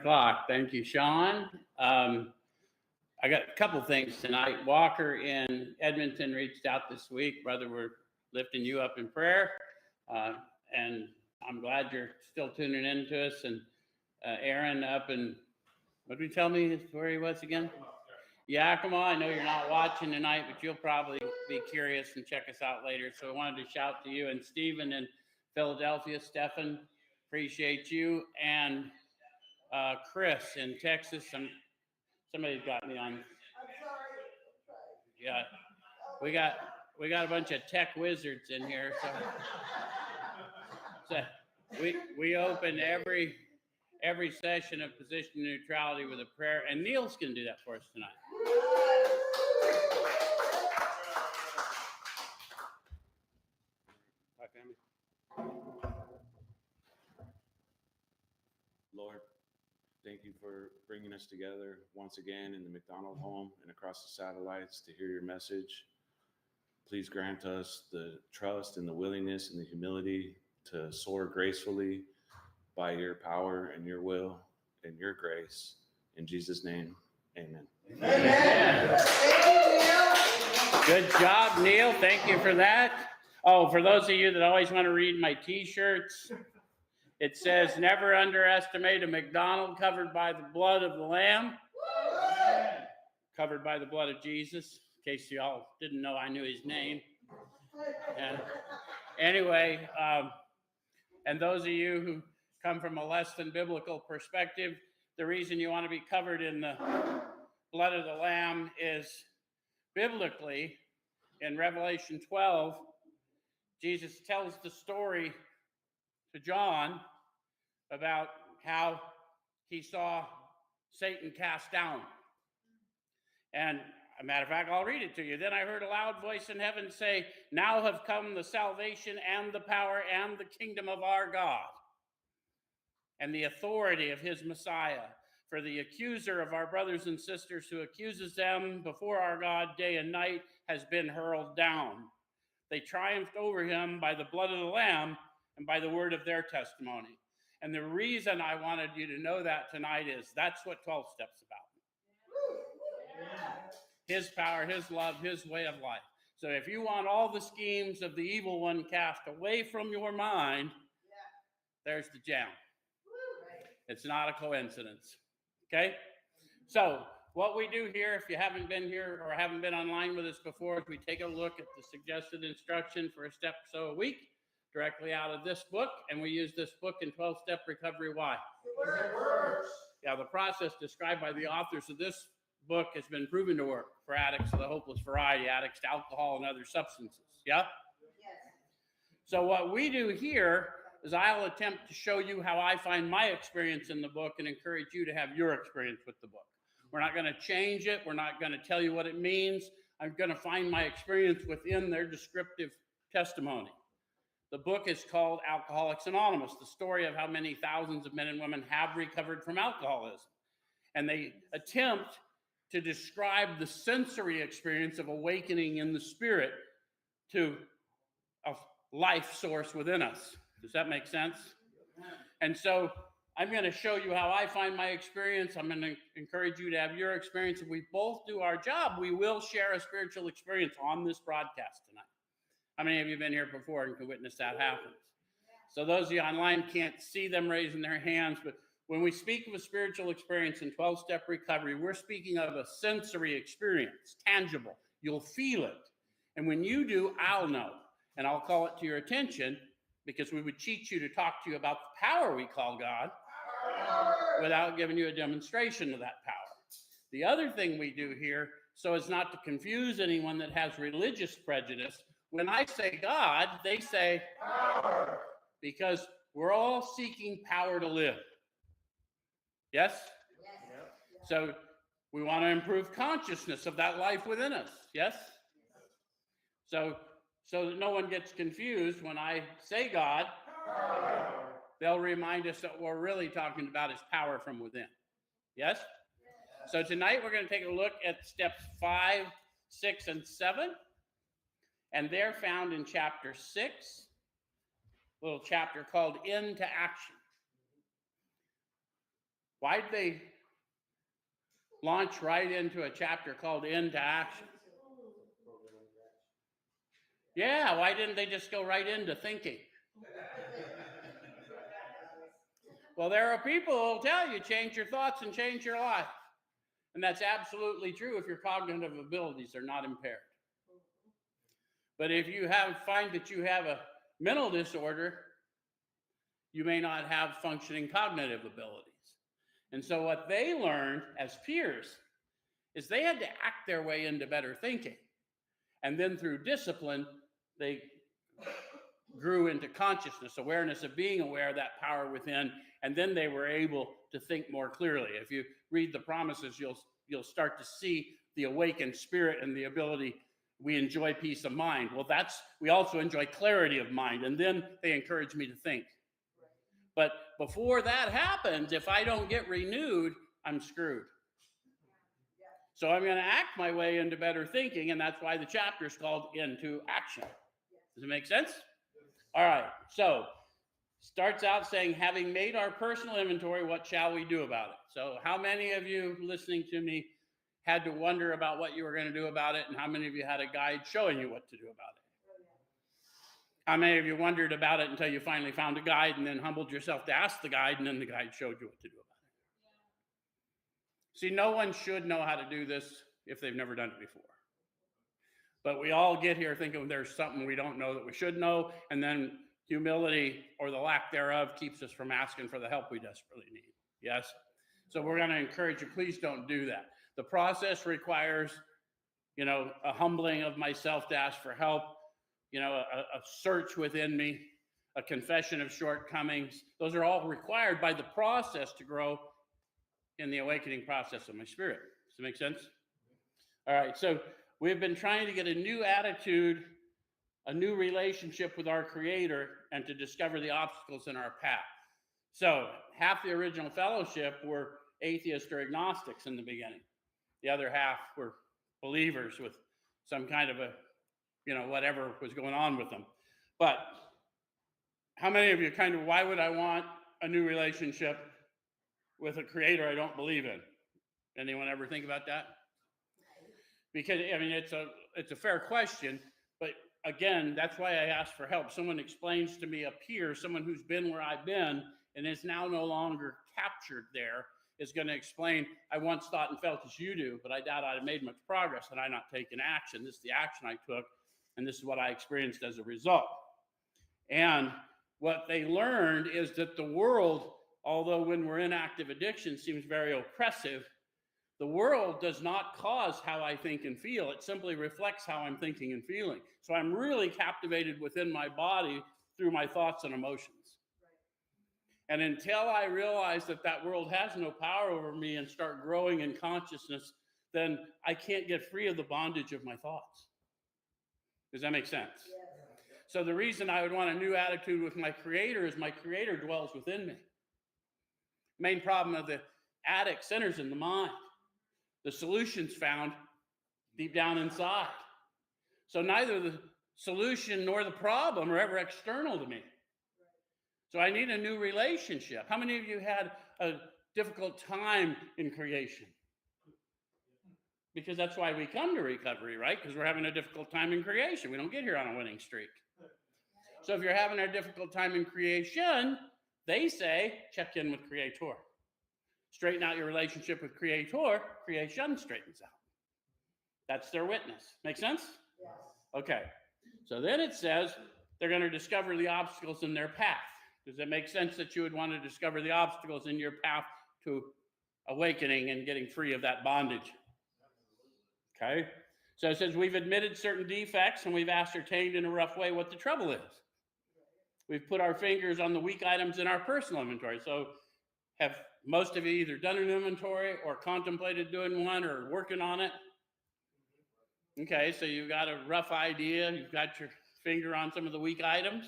o'clock. Thank you, Sean. I got a couple things tonight. Walker in Edmonton reached out this week. Brother, we're lifting you up in prayer. And I'm glad you're still tuning in to us. And Aaron up in, what did he tell me where he was again? Yakima. I know you're not watching tonight, but you'll probably be curious and check us out later. So I wanted to shout to you. And Stephen in Philadelphia, Stephan, appreciate you. And Chris in Texas. Somebody's got me on. Yeah, we got a bunch of tech wizards in here. So we open every session of Position Neutrality with a prayer, and Neil's going to do that for us tonight. Hi, family. Lord, thank you for bringing us together once again in the McDonald home and across the satellites to hear your message. Please grant us the trust and the willingness and the humility to soar gracefully by your power and your will and your grace. In Jesus' name, amen. Amen. Good job, Neil. Thank you for that. Oh, for those of you that always want to read my T-shirts, it says, never underestimate a McDonald covered by the blood of the Lamb. Covered by the blood of Jesus. In case y'all didn't know I knew his name. And anyway, and those of you who come from a less than biblical perspective, the reason you want to be covered in the blood of the Lamb is biblically, in Revelation 12, Jesus tells the story to John about how he saw Satan cast down. And a matter of fact, I'll read it to you. Then I heard a loud voice in heaven say, now have come the salvation and the power and the kingdom of our God and the authority of his Messiah. For the accuser of our brothers and sisters who accuses them before our God day and night has been hurled down. They triumphed over him by the blood of the Lamb and by the word of their testimony. And the reason I wanted you to know that tonight is that's what 12 Steps about. His power, his love, his way of life. So if you want all the schemes of the evil one cast away from your mind, there's the gem. It's not a coincidence. Okay? So what we do here, if you haven't been here or haven't been online with us before, is we take a look at the suggested instruction for a step or so a week directly out of this book, and we use this book in 12-Step Recovery. Why? It works. Yeah, the process described by the authors of this book has been proven to work for addicts of the hopeless variety, addicts to alcohol and other substances. Yeah? Yes. So what we do here is I'll attempt to show you how I find my experience in the book and encourage you to have your experience with the book. We're not going to change it. We're not going to tell you what it means. I'm going to find my experience within their descriptive testimony. The book is called Alcoholics Anonymous, the story of how many thousands of men and women have recovered from alcoholism. And they attempt to describe the sensory experience of awakening in the spirit to a life source within us. Does that make sense? And so I'm going to show you how I find my experience. I'm going to encourage you to have your experience. If we both do our job, we will share a spiritual experience on this broadcast tonight. How many of you have been here before and can witness that happen? So those of you online can't see them raising their hands, but when we speak of a spiritual experience in 12-Step Recovery, we're speaking of a sensory experience, tangible. You'll feel it. And when you do, I'll know. And I'll call it to your attention because we would cheat you to talk to you about the power we call God without giving you a demonstration of that power. The other thing we do here, so as not to confuse anyone that has religious prejudice, when I say God, they say power, because we're all seeking power to live. Yes? Yes. So we want to improve consciousness of that life within us. Yes? So that no one gets confused when I say God, power, they'll remind us that what we're really talking about is power from within. Yes? So tonight we're going to take a look at steps 5, 6, and 7. And they're found in chapter 6, a little chapter called Into Action. Why'd they launch right into a chapter called Into Action? Yeah, why didn't they just go right into thinking? Well, there are people who will tell you change your thoughts and change your life. And that's absolutely true if your cognitive abilities are not impaired. But if you find that you have a mental disorder, you may not have functioning cognitive abilities. And so what they learned as peers is they had to act their way into better thinking. And then through discipline, they grew into consciousness, awareness of being aware of that power within, and then they were able to think more clearly. If you read the promises, you'll start to see the awakened spirit and the ability. We enjoy peace of mind. Well, we also enjoy clarity of mind, and then they encourage me to think. But before that happens, if I don't get renewed, I'm screwed. So I'm going to act my way into better thinking, and that's why the chapter is called Into Action. Does it make sense? All right, so starts out saying, having made our personal inventory, what shall we do about it? So how many of you listening to me had to wonder about what you were going to do about it, and how many of you had a guide showing you what to do about it? How many of you wondered about it until you finally found a guide and then humbled yourself to ask the guide, and then the guide showed you what to do about it? See, no one should know how to do this if they've never done it before. But we all get here thinking there's something we don't know that we should know, and then humility or the lack thereof keeps us from asking for the help we desperately need. Yes? So we're going to encourage you, please don't do that. The process requires, a humbling of myself to ask for help, a search within me, a confession of shortcomings. Those are all required by the process to grow in the awakening process of my spirit. Does that make sense? All right, so we've been trying to get a new attitude, a new relationship with our Creator, and to discover the obstacles in our path. So half the original fellowship were atheists or agnostics in the beginning. The other half were believers with some kind of whatever was going on with them. But how many of you why would I want a new relationship with a Creator I don't believe in? Anyone ever think about that? Because, it's a fair question, but again, that's why I ask for help. Someone explains to me, a peer, someone who's been where I've been and is now no longer captured there, is going to explain, I once thought and felt as you do, but I doubt I'd have made much progress had I not taken action. This is the action I took, and this is what I experienced as a result. And what they learned is that the world, although when we're in active addiction seems very oppressive, the world does not cause how I think and feel. It simply reflects how I'm thinking and feeling. So I'm really captivated within my body through my thoughts and emotions. And until I realize that world has no power over me and start growing in consciousness, then I can't get free of the bondage of my thoughts. Does that make sense? Yes. So the reason I would want a new attitude with my Creator is my Creator dwells within me. Main problem of the addict centers in the mind. The solution's found deep down inside. So neither the solution nor the problem are ever external to me. So I need a new relationship. How many of you had a difficult time in creation? Because that's why we come to recovery, right? Because we're having a difficult time in creation. We don't get here on a winning streak. So if you're having a difficult time in creation, they say, check in with Creator. Straighten out your relationship with Creator, creation straightens out. That's their witness. Make sense? Yes. Okay. So then it says they're going to discover the obstacles in their path. Does it make sense that you would want to discover the obstacles in your path to awakening and getting free of that bondage? Okay. So it says we've admitted certain defects and we've ascertained in a rough way what the trouble is. We've put our fingers on the weak items in our personal inventory. So have most of you either done an inventory or contemplated doing one or working on it? Okay, so you've got a rough idea. You've got your finger on some of the weak items.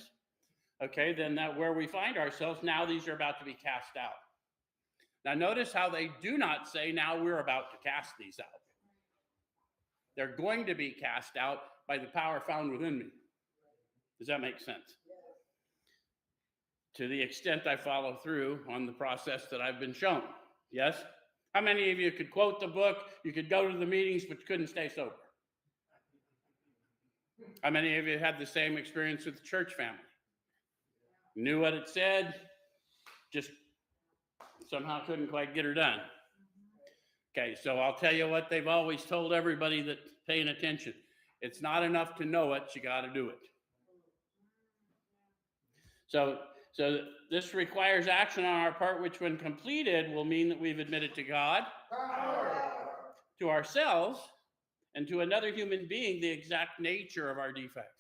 Okay, then where we find ourselves, now these are about to be cast out. Now notice how they do not say, now we're about to cast these out. They're going to be cast out by the power found within me. Does that make sense? To the extent I follow through on the process that I've been shown. Yes? How many of you could quote the book, you could go to the meetings, but you couldn't stay sober? How many of you had the same experience with the church family? Knew what it said, just somehow couldn't quite get her done. Okay, so I'll tell you what they've always told everybody that's paying attention. It's not enough to know it, you got to do it. So this requires action on our part, which when completed will mean that we've admitted to God, to ourselves, and to another human being the exact nature of our defects.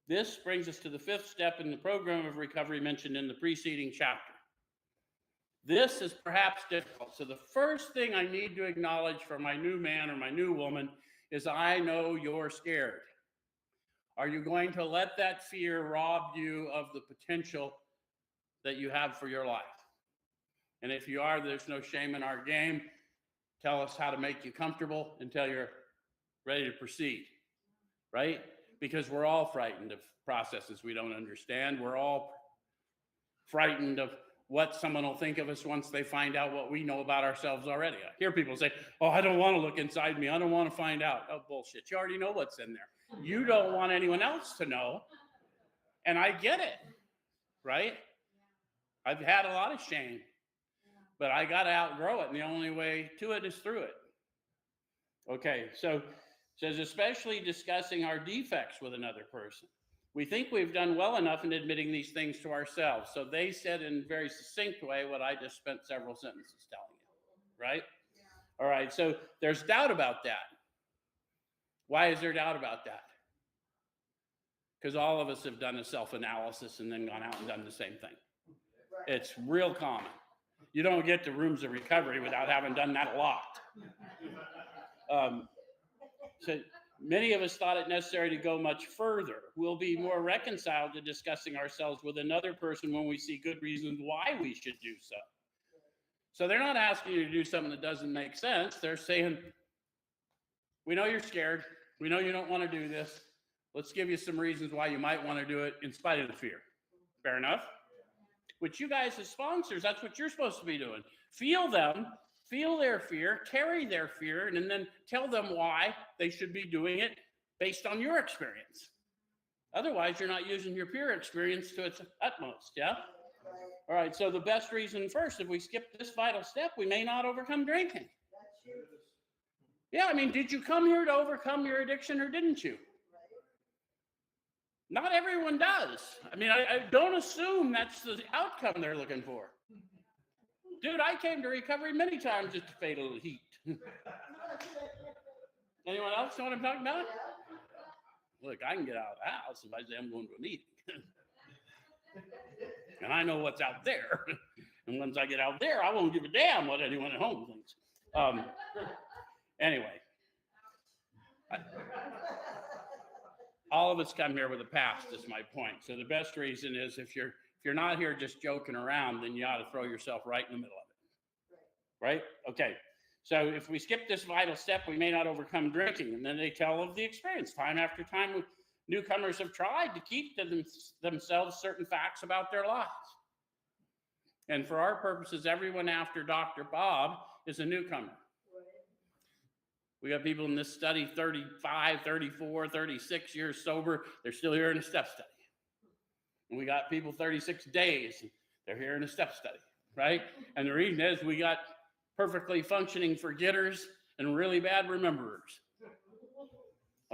This brings us to the fifth step in the program of recovery mentioned in the preceding chapter. This is perhaps difficult. So the first thing I need to acknowledge for my new man or my new woman is I know you're scared. Are you going to let that fear rob you of the potential that you have for your life? And if you are, there's no shame in our game. Tell us how to make you comfortable until you're ready to proceed, right? Because we're all frightened of processes we don't understand. We're all frightened of what someone will think of us once they find out what we know about ourselves already. I hear people say, oh, I don't want to look inside me. I don't want to find out. Oh, bullshit. You already know what's in there. You don't want anyone else to know. And I get it, right? I've had a lot of shame, but I got to outgrow it. And the only way to it is through it. Okay, so it says, especially discussing our defects with another person. We think we've done well enough in admitting these things to ourselves. So they said in a very succinct way what I just spent several sentences telling you, right? Yeah. All right, so there's doubt about that. Why is there doubt about that? Because all of us have done a self-analysis and then gone out and done the same thing. Right. It's real common. You don't get to rooms of recovery without having done that a lot. So many of us thought it necessary to go much further. We'll be more reconciled to discussing ourselves with another person when we see good reasons why we should do so. So they're not asking you to do something that doesn't make sense. They're saying, we know you're scared. We know you don't want to do this. Let's give you some reasons why you might want to do it in spite of the fear. Fair enough? Which you guys as sponsors, that's what you're supposed to be doing. Feel them. Feel their fear, carry their fear, and then tell them why they should be doing it based on your experience. Otherwise, you're not using your peer experience to its utmost, yeah? All right, so the best reason first, if we skip this vital step, we may not overcome drinking. Yeah, I mean, did you come here to overcome your addiction or didn't you? Not everyone does. I mean, I don't assume that's the outcome they're looking for. Dude, I came to recovery many times just to fade a little heat. Anyone else know what I'm talking about? Look, I can get out of the house if I say I'm going to a meeting. And I know what's out there. And once I get out there, I won't give a damn what anyone at home thinks. Anyway. All of us come here with a past, is my point. So the best reason is if you're not here just joking around, then you ought to throw yourself right in the middle of it. Right? Okay. So if we skip this vital step, we may not overcome drinking. And then they tell of the experience. Time after time, newcomers have tried to keep to themselves certain facts about their lives. And for our purposes, everyone after Dr. Bob is a newcomer. We got people in this study 35, 34, 36 years sober. They're still here in a step study. And we got people 36 days. They're here in a step study, right? And the reason is we got perfectly functioning forgetters and really bad rememberers.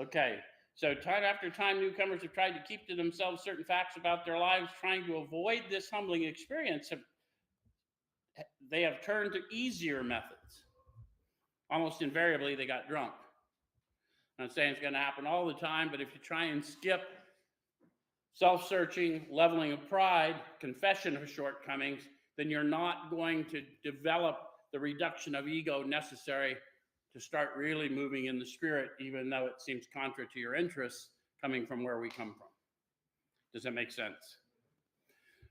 Okay, so time after time, newcomers have tried to keep to themselves certain facts about their lives, trying to avoid this humbling experience. They have turned to easier methods. Almost invariably, they got drunk. I'm not saying it's going to happen all the time, but if you try and skip self-searching, leveling of pride, confession of shortcomings, then you're not going to develop the reduction of ego necessary to start really moving in the spirit, even though it seems contrary to your interests coming from where we come from. Does that make sense?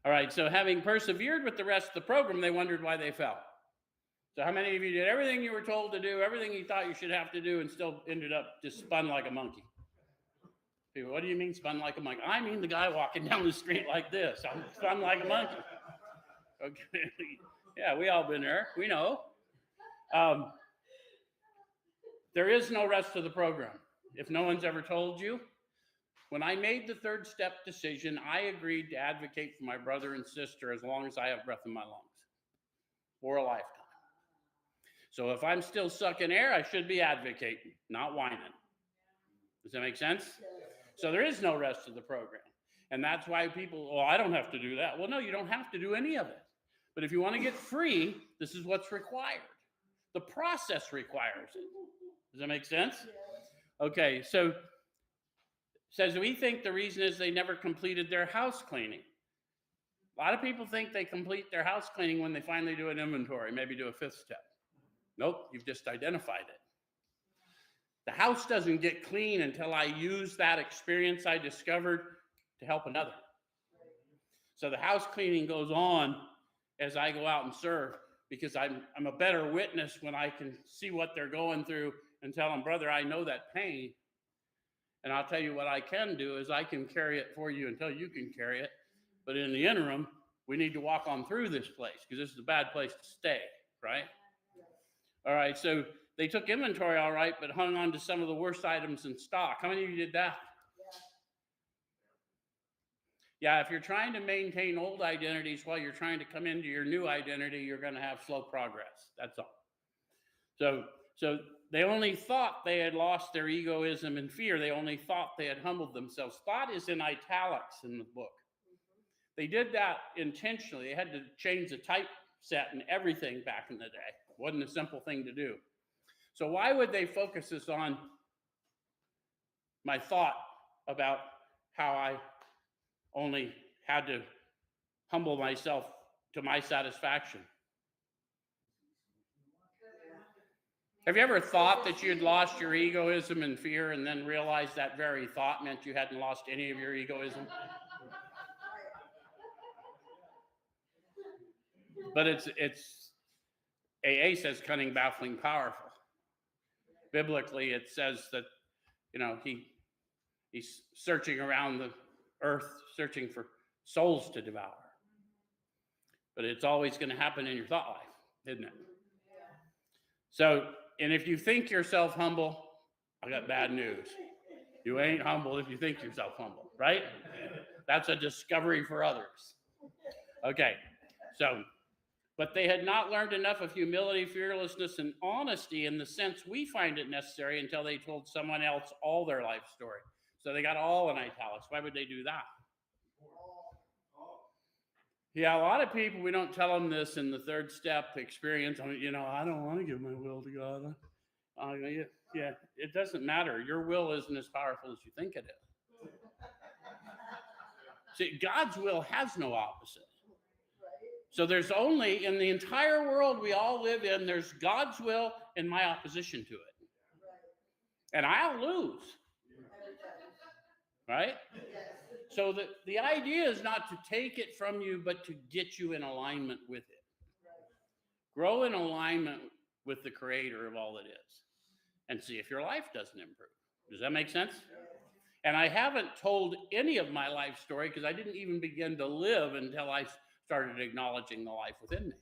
All right, so having persevered with the rest of the program, they wondered why they fell. So how many of you did everything you were told to do, everything you thought you should have to do, and still ended up just spun like a monkey? People, what do you mean spun like a monkey? I mean the guy walking down the street like this. I'm spun like a monkey. Okay. Yeah, we all been there. We know. There is no rest of the program. If no one's ever told you, when I made the third step decision, I agreed to advocate for my brother and sister as long as I have breath in my lungs for a lifetime. So if I'm still sucking air, I should be advocating, not whining. Does that make sense? So there is no rest of the program. And that's why people, oh, I don't have to do that. Well, no, you don't have to do any of it. But if you want to get free, this is what's required. The process requires it. Does that make sense? Okay, so it says we think the reason is they never completed their house cleaning. A lot of people think they complete their house cleaning when they finally do an inventory, maybe do a fifth step. Nope, you've just identified it. The house doesn't get clean until I use that experience I discovered to help another. So the house cleaning goes on as I go out and serve, because I'm a better witness when I can see what they're going through and tell them, brother, I know that pain. And I'll tell you what I can do is I can carry it for you until you can carry it. But in the interim, we need to walk on through this place because this is a bad place to stay, right? All right, so they took inventory all right, but hung on to some of the worst items in stock. How many of you did that? Yeah, if you're trying to maintain old identities while you're trying to come into your new identity, you're going to have slow progress. That's all. So they only thought they had lost their egoism and fear. They only thought they had humbled themselves. Thought is in italics in the book. They did that intentionally. They had to change the typeset and everything back in the day. It wasn't a simple thing to do. So why would they focus this on my thought about how I only had to humble myself to my satisfaction? Have you ever thought that you had lost your egoism and fear and then realized that very thought meant you hadn't lost any of your egoism? But it's AA says cunning, baffling, powerful. Biblically, it says that, he's searching around the earth, searching for souls to devour. But it's always going to happen in your thought life, isn't it? So, and if you think yourself humble, I got bad news. You ain't humble if you think yourself humble, right? That's a discovery for others. Okay, so, but they had not learned enough of humility, fearlessness, and honesty in the sense we find it necessary until they told someone else all their life story. So they got all in italics. Why would they do that? Yeah, a lot of people, we don't tell them this in the third step experience. I don't want to give my will to God. Yeah, it doesn't matter. Your will isn't as powerful as you think it is. See, God's will has no opposite. So there's only, in the entire world we all live in, there's God's will and my opposition to it. And I'll lose. Right? So the idea is not to take it from you, but to get you in alignment with it. Grow in alignment with the creator of all that is. And see if your life doesn't improve. Does that make sense? And I haven't told any of my life story because I didn't even begin to live until I started acknowledging the life within me.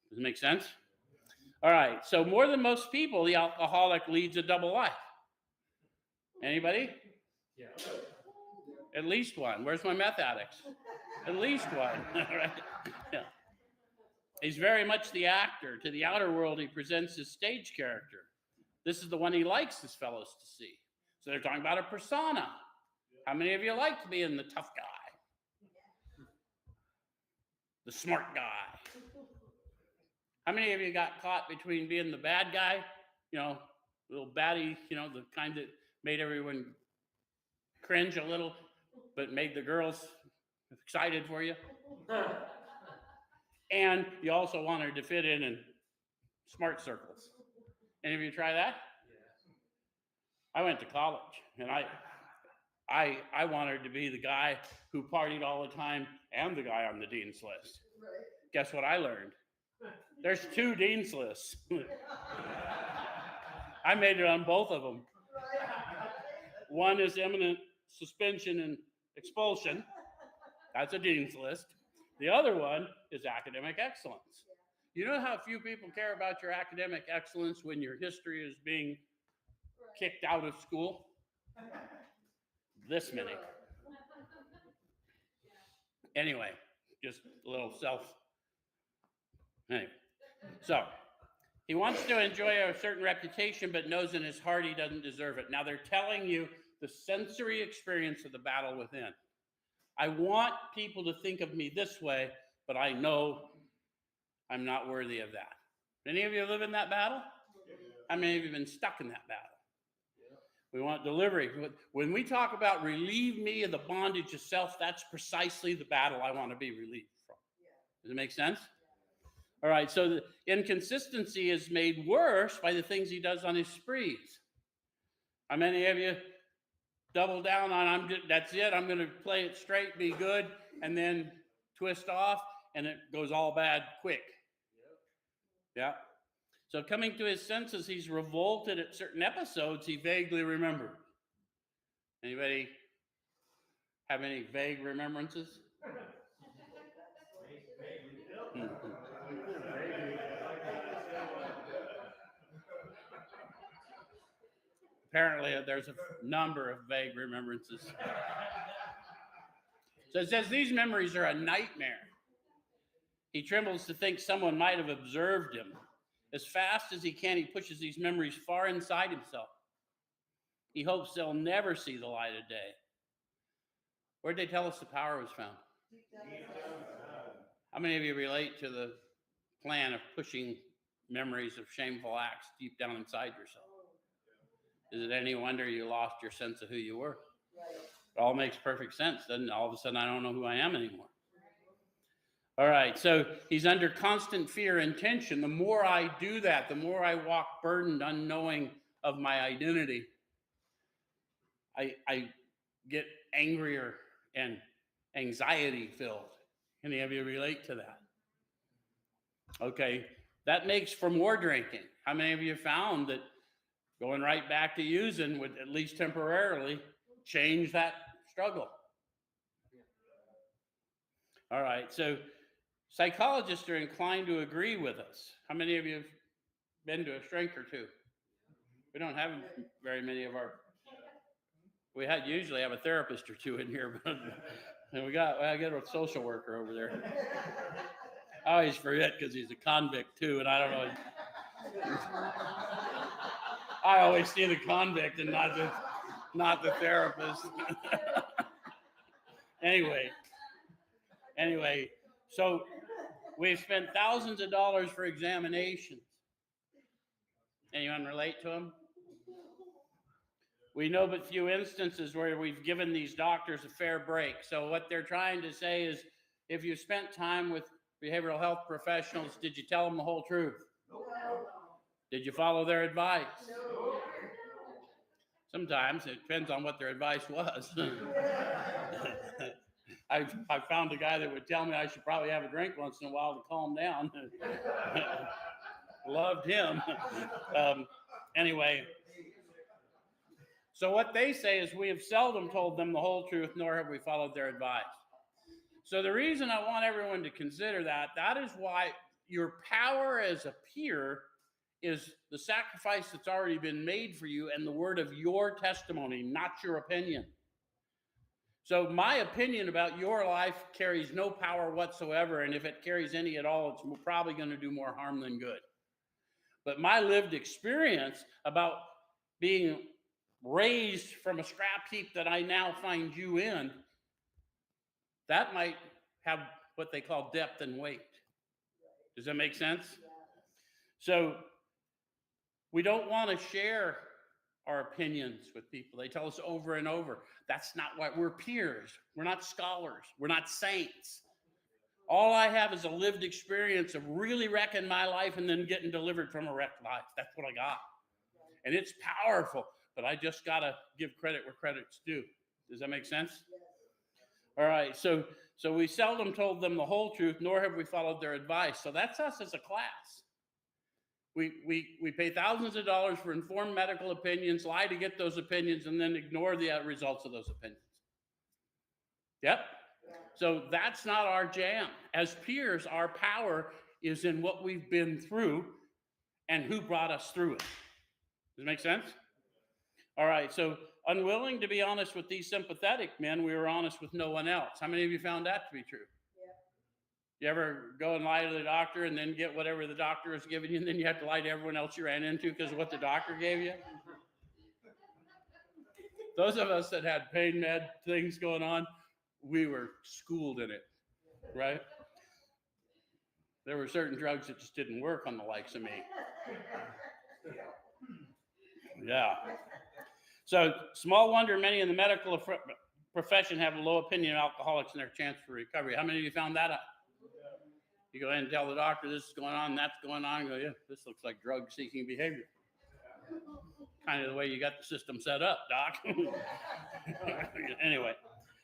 Does it make sense? All right. So more than most people, the alcoholic leads a double life. Anybody? Yeah. At least one. Where's my meth addicts? At least one. Right? Yeah. He's very much the actor. To the outer world, he presents his stage character. This is the one he likes his fellows to see. So they're talking about a persona. How many of you like being the tough guy? The smart guy? How many of you got caught between being the bad guy, little baddie, the kind that made everyone cringe a little, but made the girls excited for you? And you also wanted to fit in smart circles. Any of you try that? I went to college, and I wanted to be the guy who partied all the time and the guy on the dean's list. Guess what I learned? There's 2 dean's lists. I made it on both of them. One is imminent suspension and expulsion. That's a dean's list. The other one is academic excellence. You know how few people care about your academic excellence when your history is being kicked out of school? This many. Anyway, just a little anyway. So he wants to enjoy a certain reputation, but knows in his heart he doesn't deserve it. Now they're telling you the sensory experience of the battle within. I want people to think of me this way, but I know I'm not worthy of that. Any of you live in that battle? How many of you have been stuck in that battle? We want delivery. When we talk about relieve me of the bondage of self, that's precisely the battle I want to be relieved from. Does it make sense? All right, so the inconsistency is made worse by the things he does on his sprees. How many of you double down on that's it, I'm going to play it straight, be good, and then twist off, and it goes all bad quick? Yeah. So coming to his senses, he's revolted at certain episodes he vaguely remembered. Anybody have any vague remembrances? Apparently, there's a number of vague remembrances. So it says these memories are a nightmare. He trembles to think someone might have observed him. As fast as he can, he pushes these memories far inside himself. He hopes they'll never see the light of day. Where'd they tell us the power was found? How many of you relate to the plan of pushing memories of shameful acts deep down inside yourself? Is it any wonder you lost your sense of who you were? It all makes perfect sense, doesn't it? All of a sudden, I don't know who I am anymore. All right, so he's under constant fear and tension. The more I do that, the more I walk burdened, unknowing of my identity. I get angrier and anxiety filled. Any of you relate to that? Okay, that makes for more drinking. How many of you found that going right back to using would, at least temporarily, change that struggle? All right, so psychologists are inclined to agree with us. How many of you have been to a shrink or two? We don't have very many of our. We usually have a therapist or two in here, but I got a social worker over there. I always forget because he's a convict too, and I don't know. I always see the convict and not the therapist. Anyway, so we've spent thousands of dollars for examinations. Anyone relate to them? We know but few instances where we've given these doctors a fair break. So what they're trying to say is, if you spent time with behavioral health professionals, did you tell them the whole truth? No. Did you follow their advice? No. Sometimes it depends on what their advice was. I found a guy that would tell me I should probably have a drink once in a while to calm down. Loved him. Anyway, so what they say is we have seldom told them the whole truth, nor have we followed their advice. So the reason I want everyone to consider that is why your power as a peer is the sacrifice that's already been made for you and the word of your testimony, not your opinion. So my opinion about your life carries no power whatsoever, and if it carries any at all, it's probably going to do more harm than good. But my lived experience about being raised from a scrap heap that I now find you in, that might have what they call depth and weight. Does that make sense? So we don't want to share our opinions with people. They tell us over and over, that's not what we're peers. We're not scholars. We're not saints. All I have is a lived experience of really wrecking my life and then getting delivered from a wrecked life. That's what I got. And it's powerful, but I just got to give credit where credit's due. Does that make sense? All right, so we seldom told them the whole truth, nor have we followed their advice. So that's us as a class. We pay thousands of dollars for informed medical opinions, lie to get those opinions, and then ignore the results of those opinions. Yep. So that's not our jam. As peers, our power is in what we've been through and who brought us through it. Does it make sense? All right, so unwilling to be honest with these sympathetic men, we were honest with no one else. How many of you found that to be true? You ever go and lie to the doctor and then get whatever the doctor is giving you, and then you have to lie to everyone else you ran into because of what the doctor gave you? Those of us that had pain med things going on, we were schooled in it, right? There were certain drugs that just didn't work on the likes of me. Yeah. So small wonder many in the medical profession have a low opinion of alcoholics and their chance for recovery. How many of you found that out? You go in and tell the doctor this is going on, that's going on. You go, yeah, this looks like drug-seeking behavior. Kind of the way you got the system set up, Doc. Anyway,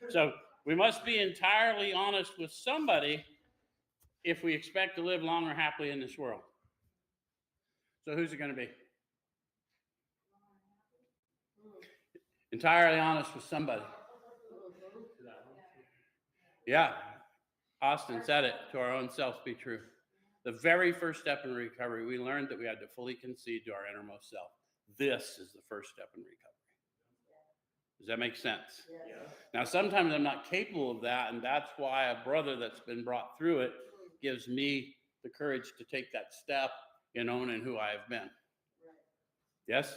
so we must be entirely honest with somebody if we expect to live long or happily in this world. So who's it going to be? Entirely honest with somebody. Yeah. Austin said it, to our own self be true. The very first step in recovery, we learned that we had to fully concede to our innermost self. This is the first step in recovery. Does that make sense? Yeah. Now, sometimes I'm not capable of that, and that's why a brother that's been brought through it gives me the courage to take that step in owning who I have been. Yes?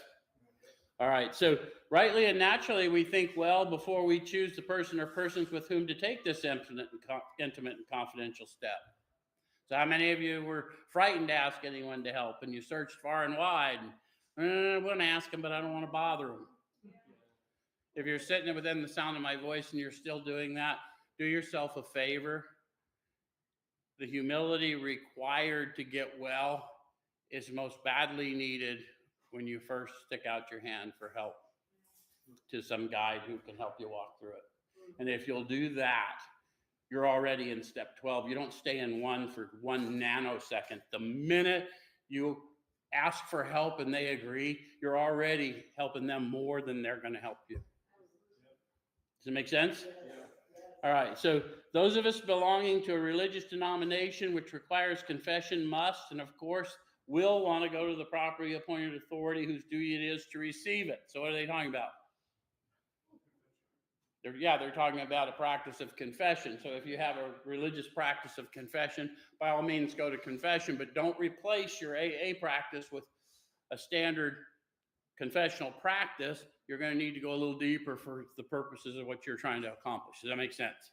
All right, so rightly and naturally, we think, well, before we choose the person or persons with whom to take this intimate and confidential step. So how many of you were frightened to ask anyone to help, and you searched far and wide, and I wouldn't ask them, but I don't want to bother them. If you're sitting within the sound of my voice and you're still doing that, do yourself a favor. The humility required to get well is most badly needed when you first stick out your hand for help to some guide who can help you walk through it. And if you'll do that, you're already in step 12. You don't stay in one for 1 nanosecond. The minute you ask for help and they agree, you're already helping them more than they're going to help you. Does it make sense? All right, so those of us belonging to a religious denomination which requires confession must, and of course, will want to go to the properly appointed authority whose duty it is to receive it. So what are they talking about? They're talking about a practice of confession. So if you have a religious practice of confession, by all means go to confession, but don't replace your AA practice with a standard confessional practice. You're going to need to go a little deeper for the purposes of what you're trying to accomplish. Does that make sense?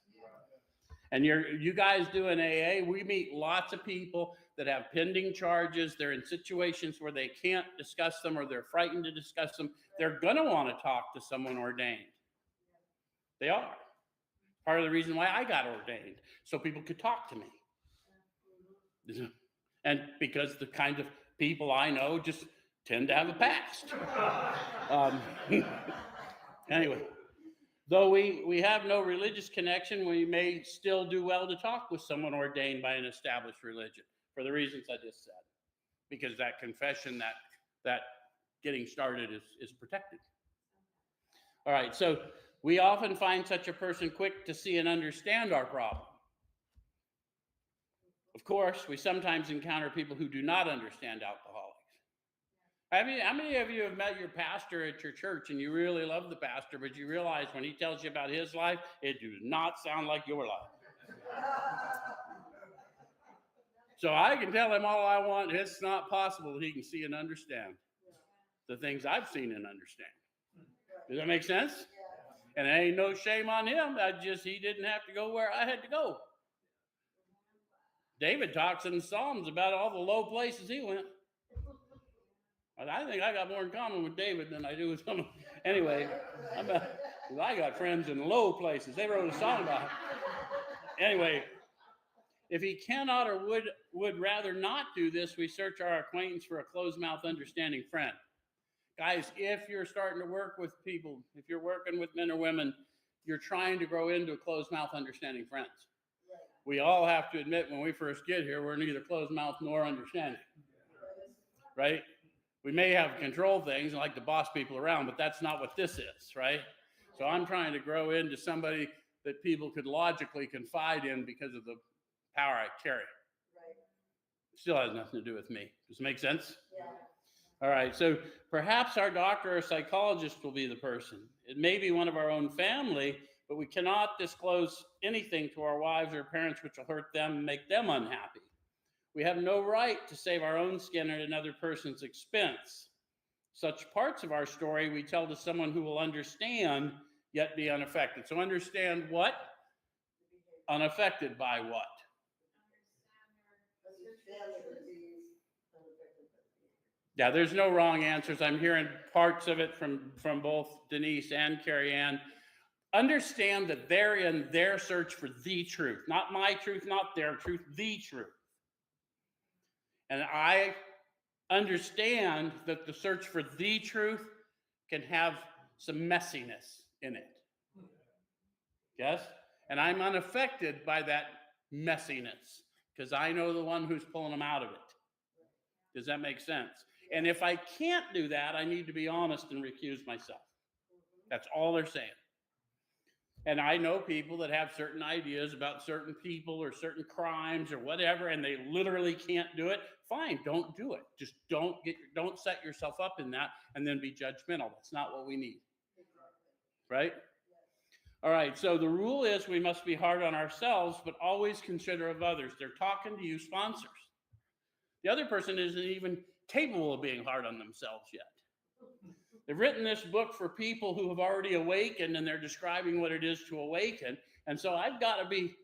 And you guys do an AA, we meet lots of people that have pending charges. They're in situations where they can't discuss them or they're frightened to discuss them. They're going to want to talk to someone ordained. They are. Part of the reason why I got ordained, so people could talk to me. And because the kind of people I know just tend to have a past. Anyway. Though we have no religious connection, we may still do well to talk with someone ordained by an established religion for the reasons I just said. Because that confession, that getting started is protected. All right, so we often find such a person quick to see and understand our problem. Of course, we sometimes encounter people who do not understand alcoholics. How many of you have met your pastor at your church and you really love the pastor, but you realize when he tells you about his life, it does not sound like your life? So I can tell him all I want. It's not possible that he can see and understand the things I've seen and understand. Does that make sense? And it ain't no shame on him. He didn't have to go where I had to go. David talks in the Psalms about all the low places he went. I think I got more in common with David than I do with someone. Anyway, I got friends in low places. They wrote a song about it. Anyway, if he cannot or would rather not do this, we search our acquaintance for a closed-mouth understanding friend. Guys, if you're starting to work with people, if you're working with men or women, you're trying to grow into a closed-mouth understanding friends. We all have to admit when we first get here, we're neither closed-mouth nor understanding. Right? We may have control things and like to boss people around, but that's not what this is, right? So I'm trying to grow into somebody that people could logically confide in because of the power I carry. Still has nothing to do with me. Does it make sense? Yeah. All right, so perhaps our doctor or psychologist will be the person. It may be one of our own family, but we cannot disclose anything to our wives or parents which will hurt them and make them unhappy. We have no right to save our own skin at another person's expense. Such parts of our story we tell to someone who will understand, yet be unaffected. So understand what? Unaffected by what? Yeah, there's no wrong answers. I'm hearing parts of it from both Denise and Carrie Ann. Understand that they're in their search for the truth. Not my truth, not their truth, the truth. And I understand that the search for the truth can have some messiness in it. Yes? And I'm unaffected by that messiness because I know the one who's pulling them out of it. Does that make sense? And if I can't do that, I need to be honest and recuse myself. That's all they're saying. And I know people that have certain ideas about certain people or certain crimes or whatever, and they literally can't do it. Fine, don't do it. Just don't set yourself up in that and then be judgmental. That's not what we need. Right? All right, so the rule is we must be hard on ourselves, but always consider of others. They're talking to you sponsors. The other person isn't even capable of being hard on themselves yet. They've written this book for people who have already awakened, and they're describing what it is to awaken. And so I've got to be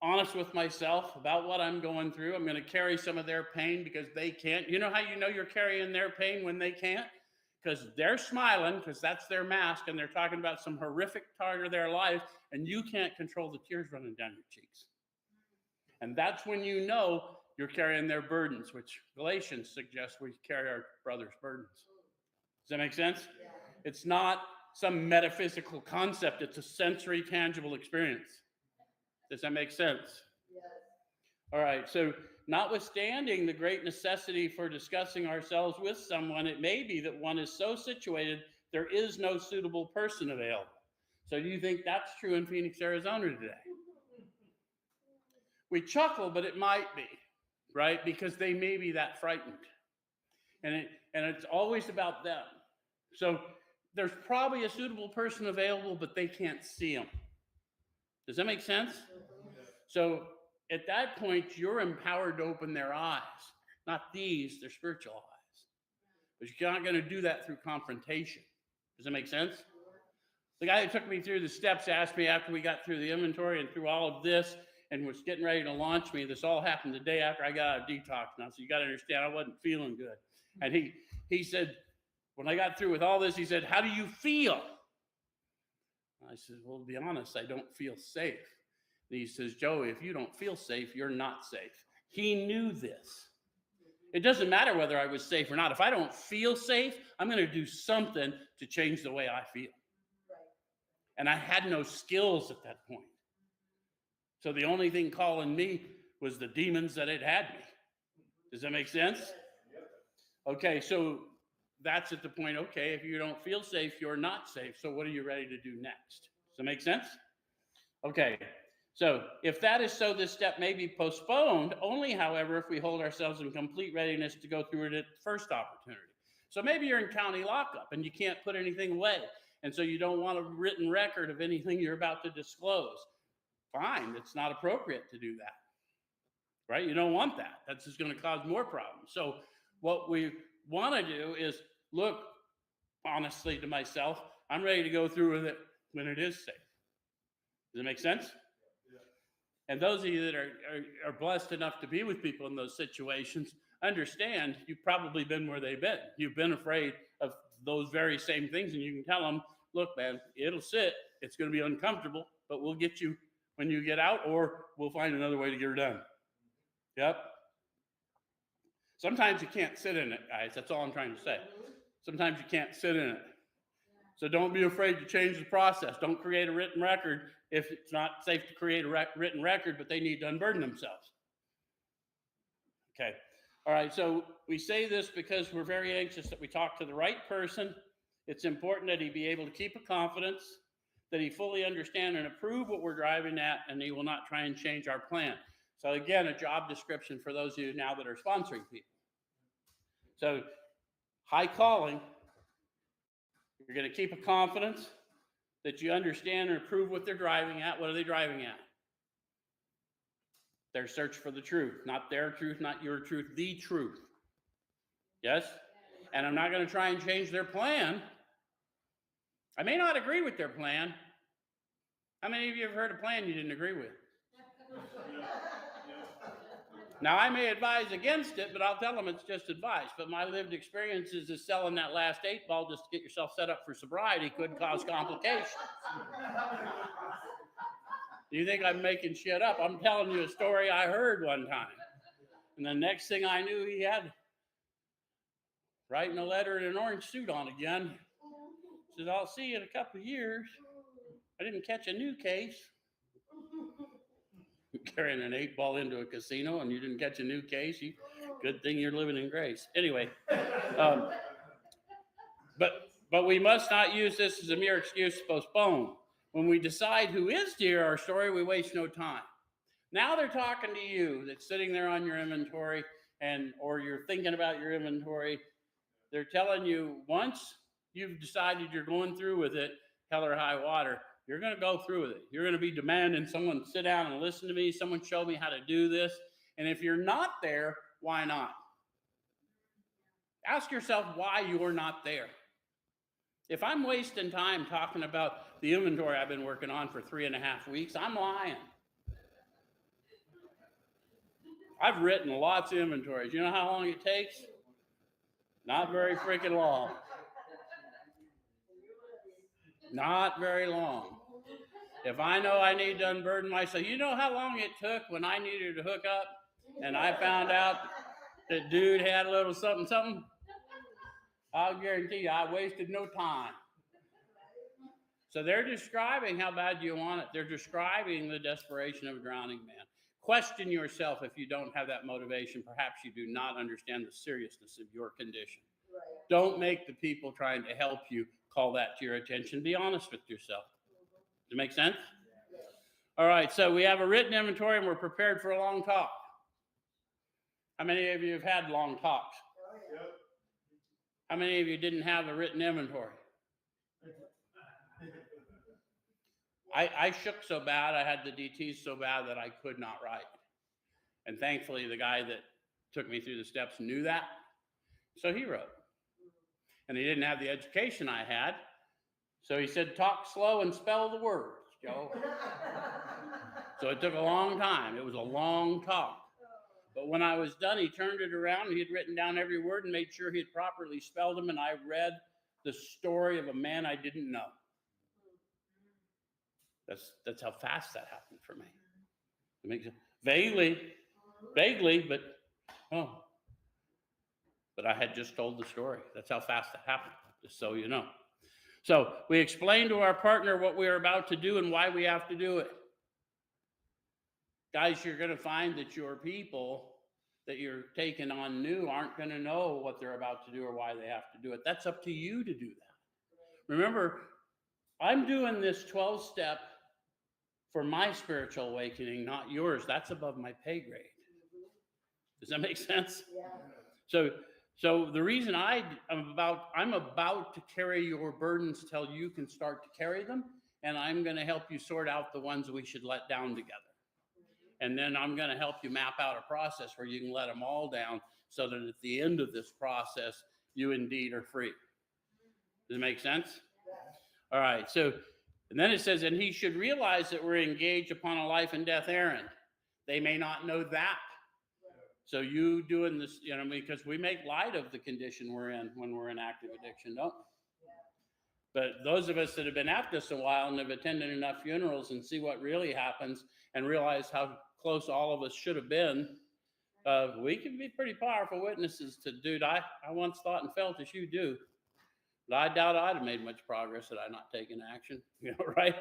honest with myself about what I'm going through. I'm going to carry some of their pain because they can't. You know how you know you're carrying their pain when they can't? Because they're smiling, because that's their mask, and they're talking about some horrific part of their life, and you can't control the tears running down your cheeks. And that's when you know you're carrying their burdens, which Galatians suggests we carry our brother's burdens. Does that make sense? Yeah. It's not some metaphysical concept. It's a sensory, tangible experience. Does that make sense? Yes. All right. So notwithstanding the great necessity for discussing ourselves with someone, it may be that one is so situated there is no suitable person available. So do you think that's true in Phoenix, Arizona today? We chuckle, but it might be, right? Because they may be that frightened. And it's always about them. So there's probably a suitable person available, but they can't see them. Does that make sense? So at that point, you're empowered to open their eyes. Not these, their spiritual eyes. But you're not going to do that through confrontation. Does that make sense? The guy who took me through the steps asked me after we got through the inventory and through all of this and was getting ready to launch me. This all happened the day after I got out of detox now. So you got to understand, I wasn't feeling good. And he said, when I got through with all this, he said, how do you feel? I said, well, to be honest, I don't feel safe. And he says, Joey, if you don't feel safe, you're not safe. He knew this. It doesn't matter whether I was safe or not. If I don't feel safe, I'm going to do something to change the way I feel. And I had no skills at that point. So the only thing calling me was the demons that had me. Does that make sense? Okay, so that's at the point, okay, if you don't feel safe, you're not safe. So what are you ready to do next? Does that make sense? Okay, so if that is so, this step may be postponed, only, however, if we hold ourselves in complete readiness to go through it at the first opportunity. So maybe you're in county lockup and you can't put anything away. And so you don't want a written record of anything you're about to disclose. Fine, it's not appropriate to do that, right? You don't want that. That's just going to cause more problems. So what we want to do is look honestly to myself. I'm ready to go through with it when it is safe. Does it make sense? Yeah. And those of you that are blessed enough to be with people in those situations, understand you've probably been where they've been. You've been afraid of those very same things, and you can tell them, look, man, it'll sit. It's going to be uncomfortable, but we'll get you when you get out, or we'll find another way to get her done. Yep. Sometimes you can't sit in it, guys. That's all I'm trying to say. Sometimes you can't sit in it. So don't be afraid to change the process. Don't create a written record if it's not safe to create a written record, but they need to unburden themselves. Okay. All right. So we say this because we're very anxious that we talk to the right person. It's important that he be able to keep a confidence, that he fully understand and approve what we're driving at, and he will not try and change our plan. So again, a job description for those of you now that are sponsoring people. So high calling, you're going to keep a confidence that you understand and approve what they're driving at. What are they driving at? Their search for the truth, not their truth, not your truth, the truth. Yes? And I'm not going to try and change their plan. I may not agree with their plan. How many of you have heard a plan you didn't agree with? Now, I may advise against it, but I'll tell them it's just advice. But my lived experience is selling that last 8 ball just to get yourself set up for sobriety could cause complications. You think I'm making shit up? I'm telling you a story I heard one time. And the next thing I knew, he had writing a letter in an orange suit on again. Says, I'll see you in a couple of years. I didn't catch a new case. You're carrying an 8 ball into a casino and you didn't catch a new case. Good thing you're living in grace. Anyway, but we must not use this as a mere excuse to postpone. When we decide who is to hear our story, we waste no time. Now they're talking to you that's sitting there on your inventory or you're thinking about your inventory. They're telling you once you've decided you're going through with it, hell or high water, you're going to go through with it. You're going to be demanding someone sit down and listen to me. Someone show me how to do this. And if you're not there, why not? Ask yourself why you're not there. If I'm wasting time talking about the inventory I've been working on for 3.5 weeks, I'm lying. I've written lots of inventories. You know how long it takes? Not very freaking long. Not very long. If I know I need to unburden myself, you know how long it took when I needed to hook up and I found out that dude had a little something? I'll guarantee you I wasted no time. So they're describing how bad you want it. They're describing the desperation of a drowning man. Question yourself if you don't have that motivation. Perhaps you do not understand the seriousness of your condition. Right. Don't make the people trying to help you call that to your attention. Be honest with yourself. Does it make sense? Yeah. All right, so we have a written inventory and we're prepared for a long talk. How many of you have had long talks? Oh, yeah. How many of you didn't have a written inventory? I shook so bad, I had the DTs so bad that I could not write. And thankfully, the guy that took me through the steps knew that. So he wrote. And he didn't have the education I had. So he said, talk slow and spell the words, Joe. So it took a long time. It was a long talk. But when I was done, he turned it around. And he had written down every word and made sure he had properly spelled them. And I read the story of a man I didn't know. That's how fast that happened for me. It makes it vaguely, but I had just told the story. That's how fast that happened, just so you know. So we explained to our partner what we are about to do and why we have to do it. Guys, you're going to find that your people that you're taking on new aren't going to know what they're about to do or why they have to do it. That's up to you to do that. Remember, I'm doing this 12-step for my spiritual awakening, not yours. That's above my pay grade. Does that make sense? Yeah. So the reason I'm about to carry your burdens till you can start to carry them, and I'm going to help you sort out the ones we should let down together. And then I'm going to help you map out a process where you can let them all down so that at the end of this process, you indeed are free. Does it make sense? Yeah. All right, and then it says, and he should realize that we're engaged upon a life and death errand. They may not know that. So you doing this, because we make light of the condition we're in when we're in active addiction, don't we? But those of us that have been at this a while and have attended enough funerals and see what really happens and realize how close all of us should have been, we can be pretty powerful witnesses to, dude, I once thought and felt as you do. But I doubt I'd have made much progress had I not taken action, right?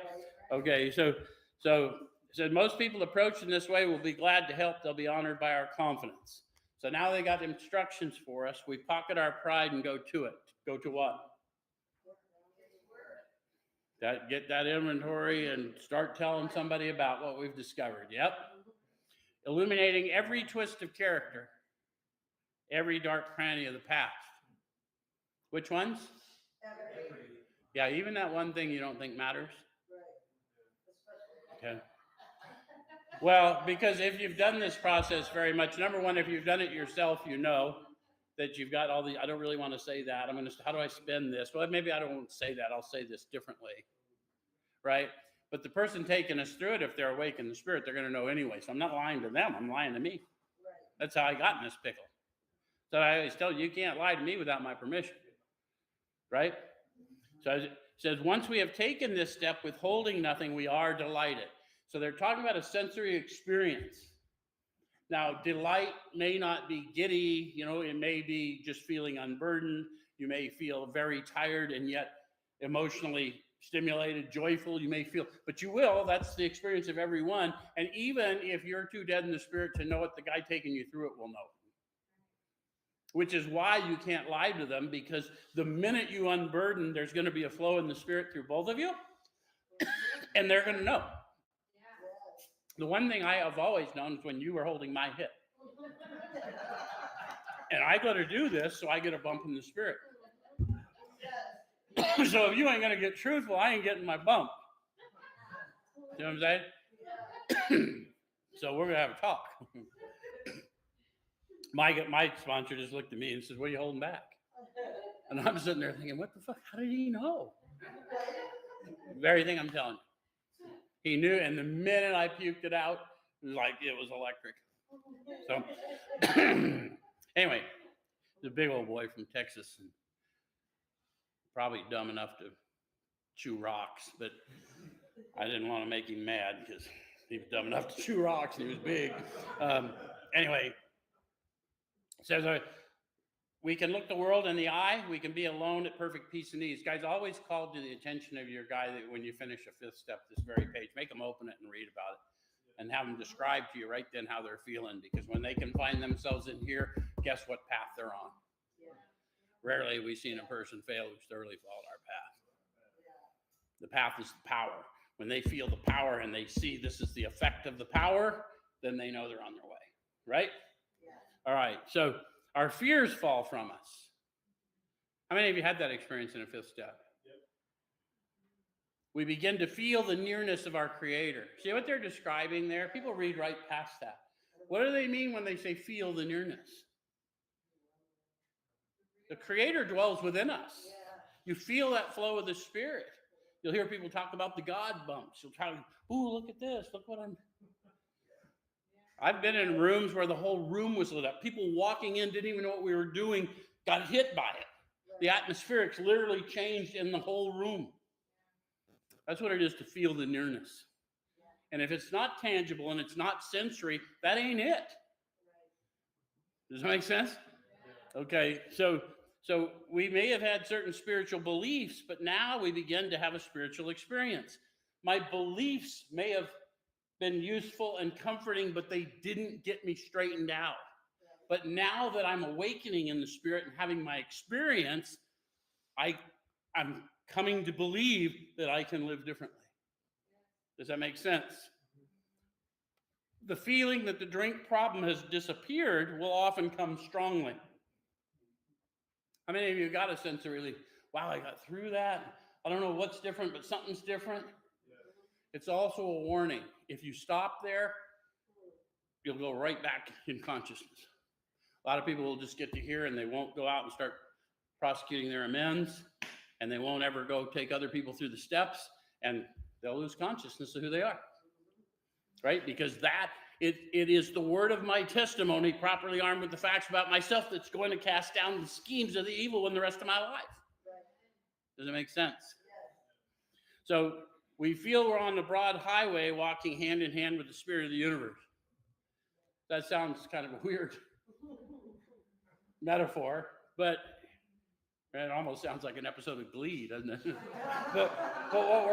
Okay, so most people approached in this way will be glad to help. They'll be honored by our confidence. So now they got instructions for us. We pocket our pride and go to it. Go to what? Get that inventory and start telling somebody about what we've discovered. Yep. Illuminating every twist of character, every dark cranny of the past. Which ones? Every. Yeah, even that one thing you don't think matters. Right. Okay. Well, because if you've done this process very much, number one, if you've done it yourself, you know that you've got all the, I don't really want to say that. How do I spin this? Well, maybe I don't say that. I'll say this differently. Right? But the person taking us through it, if they're awake in the spirit, they're going to know anyway. So I'm not lying to them. I'm lying to me. Right. That's how I got in this pickle. So I always tell you, you can't lie to me without my permission. Right? So it says, once we have taken this step, withholding nothing, we are delighted. So they're talking about a sensory experience. Now, delight may not be giddy. It may be just feeling unburdened. You may feel very tired and yet emotionally stimulated, joyful. You may feel, but you will. That's the experience of everyone. And even if you're too dead in the spirit to know it, the guy taking you through it will know. Which is why you can't lie to them, because the minute you unburden, there's going to be a flow in the spirit through both of you, and they're going to know. The one thing I have always known is when you were holding my hip. And I got to do this, so I get a bump in the spirit. So if you ain't going to get truthful, I ain't getting my bump. You know what I'm saying? So we're going to have a talk. My sponsor just looked at me and said, "What are you holding back?" And I'm sitting there thinking, what the fuck? How did he know? The very thing I'm telling you. He knew, and the minute I puked it out, like it was electric. So anyway, the big old boy from Texas, and probably dumb enough to chew rocks, but I didn't want to make him mad because he was dumb enough to chew rocks and he was big. Anyway, it says, we can look the world in the eye. We can be alone at perfect peace and ease. Guys, always call to the attention of your guy that when you finish a fifth step, this very page, make them open it and read about it and have them describe to you right then how they're feeling. Because when they can find themselves in here, guess what path they're on? Yeah. Rarely have we seen a person fail who's thoroughly followed our path. The path is the power. When they feel the power and they see this is the effect of the power, then they know they're on their way. Right? Yeah. All right. So our fears fall from us. How many of you had that experience in a fifth step? Yep. We begin to feel the nearness of our Creator. See what they're describing there? People read right past that. What do they mean when they say feel the nearness? The Creator dwells within us. Yeah. You feel that flow of the Spirit. You'll hear people talk about the God bumps. You'll try, ooh, look at this. Look what I've been in rooms where the whole room was lit up. People walking in didn't even know what we were doing, got hit by it. The atmospherics literally changed in the whole room. That's what it is to feel the nearness. And if it's not tangible and it's not sensory, that ain't it. Does that make sense? Okay, so we may have had certain spiritual beliefs, but now we begin to have a spiritual experience. My beliefs may have been useful and comforting, but they didn't get me straightened out. But now that I'm awakening in the spirit and having my experience, I'm coming to believe that I can live differently. Does that make sense? The feeling that the drink problem has disappeared will often come strongly. How many of you got a sense of relief? Wow, I got through that. I don't know what's different, but something's different. It's also a warning. If you stop there, you'll go right back in consciousness. A lot of people will just get to here and they won't go out and start prosecuting their amends, and they won't ever go take other people through the steps, and they'll lose consciousness of who they are. Right? Because it is the word of my testimony, properly armed with the facts about myself, that's going to cast down the schemes of the evil one the rest of my life. Does it make sense? So we feel we're on the broad highway walking hand in hand with the spirit of the universe. That sounds kind of a weird metaphor, but it almost sounds like an episode of Glee, doesn't it? but what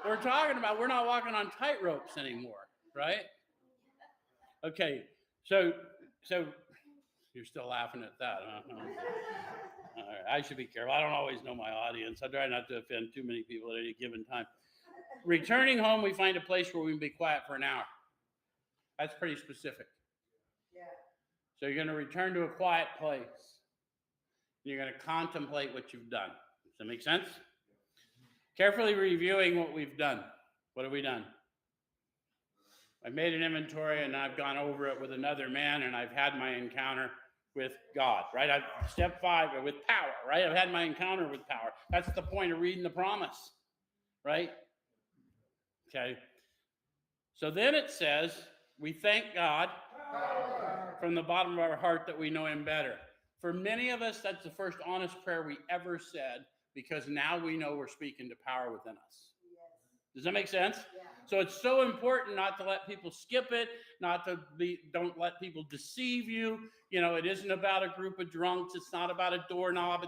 we're talking about, we're not walking on tightropes anymore, right? Okay, so You're still laughing at that, huh? All right, I should be careful. I don't always know my audience. I try not to offend too many people at any given time. Returning home, we find a place where we can be quiet for an hour. That's pretty specific. Yeah. So you're going to return to a quiet place. You're going to contemplate what you've done. Does that make sense? Carefully reviewing what we've done. What have we done? I've made an inventory and I've gone over it with another man and I've had my encounter with God, right? Step 5, with power, right? I've had my encounter with power. That's the point of reading the promise, right? Okay. So then it says, we thank God from the bottom of our heart that we know him better. For many of us, that's the first honest prayer we ever said, because now we know we're speaking to power within us. Does that make sense? Yeah. So it's so important not to let people skip it, don't let people deceive you. You know, it isn't about a group of drunks. It's not about a doorknob.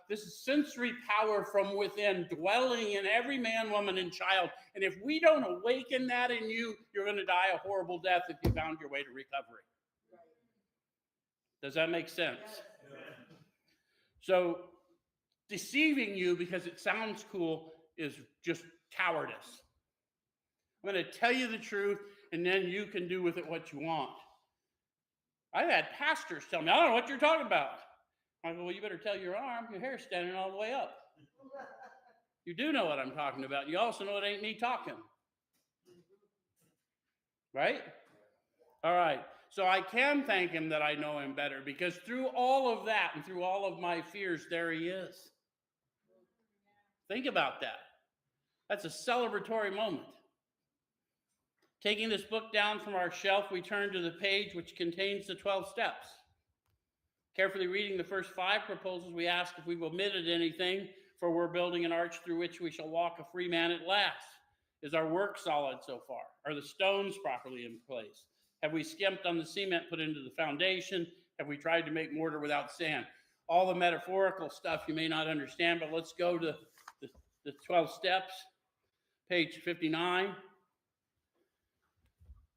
This is sensory power from within, dwelling in every man, woman, and child. And if we don't awaken that in you, you're going to die a horrible death if you found your way to recovery. Does that make sense? Yeah. So deceiving you because it sounds cool is just cowardice. I'm going to tell you the truth, and then you can do with it what you want. I've had pastors tell me, I don't know what you're talking about. I go, well, you better tell your arm. Your hair's standing all the way up. You do know what I'm talking about. You also know it ain't me talking. Right? All right. So I can thank him that I know him better, because through all of that and through all of my fears, there he is. Think about that. That's a celebratory moment. Taking this book down from our shelf, we turn to the page which contains the 12 steps. Carefully reading the first 5 proposals, we ask if we've omitted anything, for we're building an arch through which we shall walk a free man at last. Is our work solid so far? Are the stones properly in place? Have we skimped on the cement put into the foundation? Have we tried to make mortar without sand? All the metaphorical stuff you may not understand, but let's go to the 12 steps. Page 59.